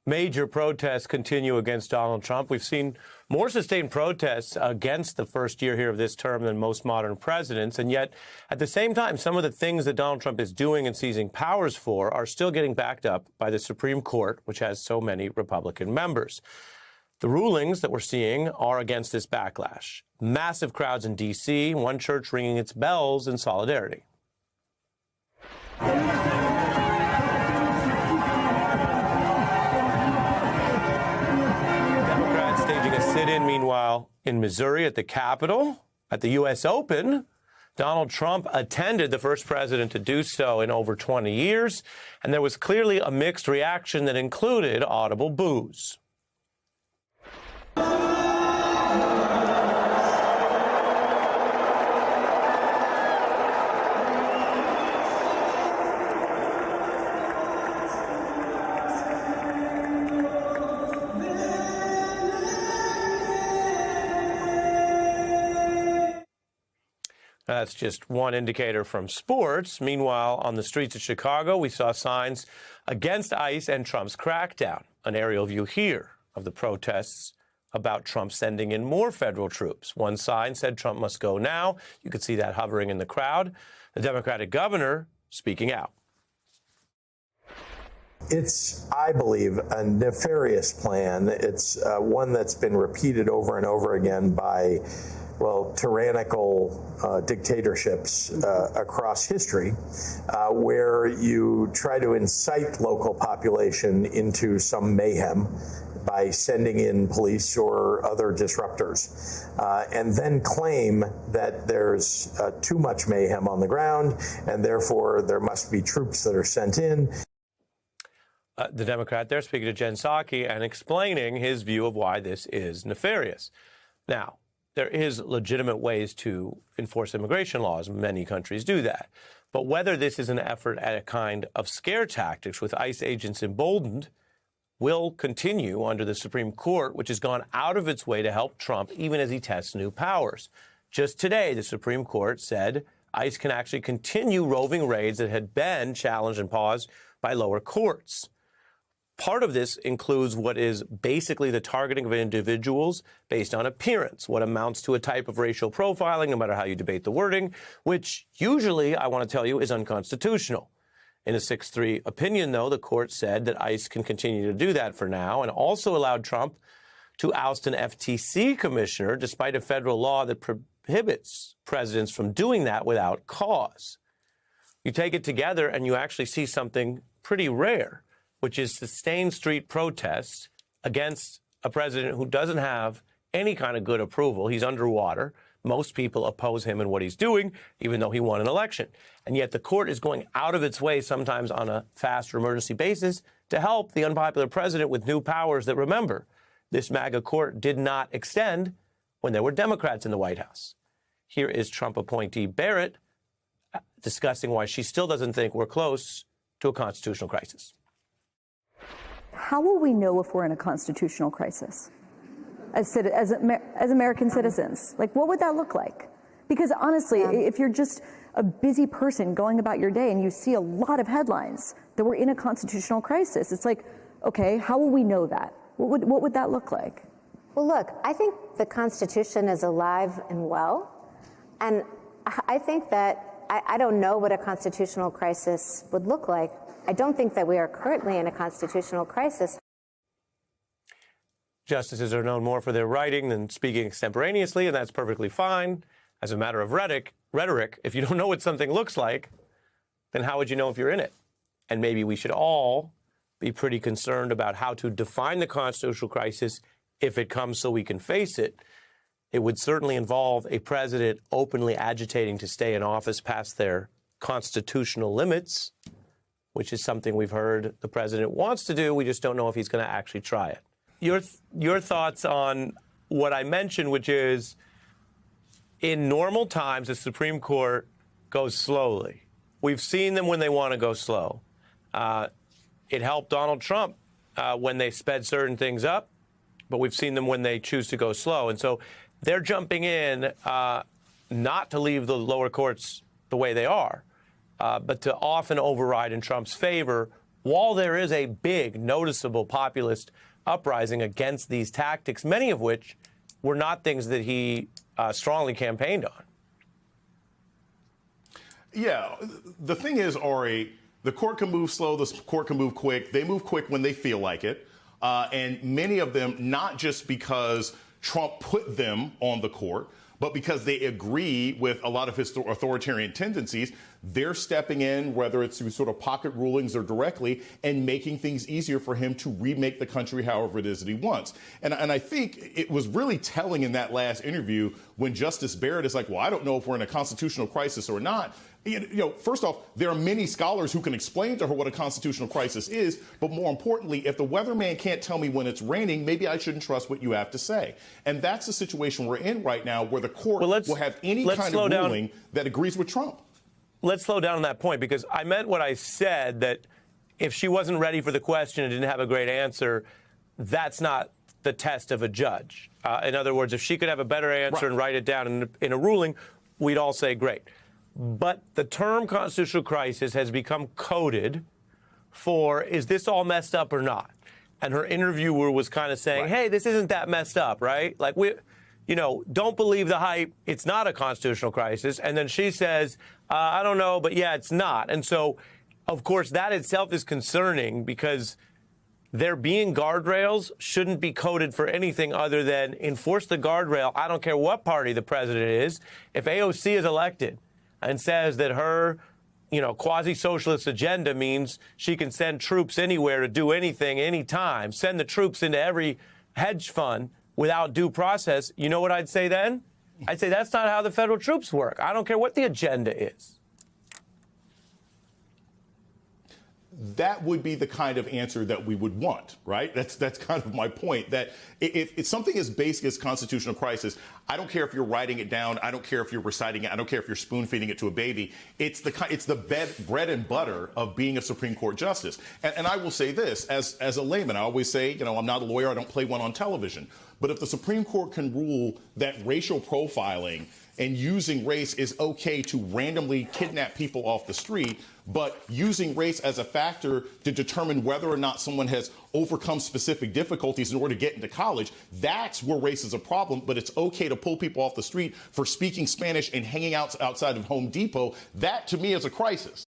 Major protests continue against Donald Trump. We've seen more sustained protests against the first year here of this term than most modern presidents. And yet, at the same time, some of the things that Donald Trump is doing and seizing powers for are still getting backed up by the Supreme Court, which has so many Republican members. The rulings that we're seeing are against this backlash. Massive crowds in D.C., one church ringing its bells in solidarity. Sit-in, meanwhile, in Missouri at the Capitol, at the U.S. Open, Donald Trump attended, the first president to do so in over 20 years, and there was clearly a mixed reaction that included audible boos. That's just one indicator from sports. Meanwhile, on the streets of Chicago, we saw signs against ICE and Trump's crackdown. An aerial view here of the protests about Trump sending in more federal troops. One sign said Trump must go now. You could see that hovering in the crowd. The Democratic governor speaking out. It's, I believe, a nefarious plan. It's one that's been repeated over and over again by tyrannical dictatorships across history, where you try to incite local population into some mayhem by sending in police or other disruptors, and then claim that there's too much mayhem on the ground, and therefore there must be troops that are sent in. The Democrat there speaking to Jen Psaki and explaining his view of why this is nefarious. Now, there is legitimate ways to enforce immigration laws. Many countries do that. But whether this is an effort at a kind of scare tactics with ICE agents emboldened will continue under the Supreme Court, which has gone out of its way to help Trump even as he tests new powers. Just today, the Supreme Court said ICE can actually continue roving raids that had been challenged and paused by lower courts. Part of this includes what is basically the targeting of individuals based on appearance, what amounts to a type of racial profiling, no matter how you debate the wording, which usually, I want to tell you, is unconstitutional. In a 6-3 opinion, though, the court said that ICE can continue to do that for now and also allowed Trump to oust an FTC commissioner despite a federal law that prohibits presidents from doing that without cause. You take it together and you actually see something pretty rare, which is sustained street protests against a president who doesn't have any kind of good approval. He's underwater. Most people oppose him and what he's doing, even though he won an election. And yet the court is going out of its way, sometimes on a fast or emergency basis, to help the unpopular president with new powers that, remember, this MAGA court did not extend when there were Democrats in the White House. Here is Trump appointee Barrett discussing why she still doesn't think we're close to a constitutional crisis. How will we know if we're in a constitutional crisis as American citizens? Like, what would that look like? Because honestly, if you're just a busy person going about your day and you see a lot of headlines that we're in a constitutional crisis, it's like, okay, how will we know that? What would that look like? Well, look, I think the Constitution is alive and well. And I think that I don't know what a constitutional crisis would look like. I don't think that we are currently in a constitutional crisis. Justices are known more for their writing than speaking extemporaneously, and that's perfectly fine. As a matter of rhetoric, if you don't know what something looks like, then how would you know if you're in it? And maybe we should all be pretty concerned about how to define the constitutional crisis if it comes so we can face it. It would certainly involve a president openly agitating to stay in office past their constitutional limits, which is something we've heard the president wants to do. We just don't know if he's going to actually try it. Your thoughts on what I mentioned, which is in normal times, the Supreme Court goes slowly. We've seen them when they want to go slow. It helped Donald Trump when they sped certain things up, but we've seen them when they choose to go slow. And so they're jumping in not to leave the lower courts the way they are, but to often override in Trump's favor while there is a big, noticeable populist uprising against these tactics, many of which were not things that he strongly campaigned on. Yeah, the thing is, Ari, the court can move slow, the court can move quick. They move quick when they feel like it. And many of them, not just because Trump put them on the court, but because they agree with a lot of his authoritarian tendencies, they're stepping in, whether it's through sort of pocket rulings or directly, and making things easier for him to remake the country however it is that he wants. And I think it was really telling in that last interview when Justice Barrett is like, well, I don't know if we're in a constitutional crisis or not. You know, first off, there are many scholars who can explain to her what a constitutional crisis is. But more importantly, if the weatherman can't tell me when it's raining, maybe I shouldn't trust what you have to say. And that's the situation we're in right now, where the court will have any kind of ruling that agrees with Trump. Let's slow down on that point, because I meant what I said, that if she wasn't ready for the question and didn't have a great answer, that's not the test of a judge. In other words, if she could have a better answer and write it down in a ruling, we'd all say great. But the term constitutional crisis has become coded for, is this all messed up or not? And her interviewer was kind of saying, hey, this isn't that messed up, right? Like, don't believe the hype. It's not a constitutional crisis. And then she says, I don't know, but yeah, it's not. And so, of course, that itself is concerning, because there being guardrails shouldn't be coded for anything other than enforce the guardrail. I don't care what party the president is. If AOC is elected and says that her, quasi-socialist agenda means she can send troops anywhere to do anything, anytime, send the troops into every hedge fund without due process, you know what I'd say then? I'd say that's not how the federal troops work. I don't care what the agenda is. That would be the kind of answer that we would want, right? That's kind of my point, that if something as basic as constitutional crisis, I don't care if you're writing it down, I don't care if you're reciting it, I don't care if you're spoon-feeding it to a baby, it's the bread and butter of being a Supreme Court justice. And I will say this, as a layman, I always say, I'm not a lawyer, I don't play one on television. But if the Supreme Court can rule that racial profiling and using race is okay to randomly kidnap people off the street, but using race as a factor to determine whether or not someone has overcome specific difficulties in order to get into college, that's where race is a problem. But it's okay to pull people off the street for speaking Spanish and hanging out outside of Home Depot. That, to me, is a crisis.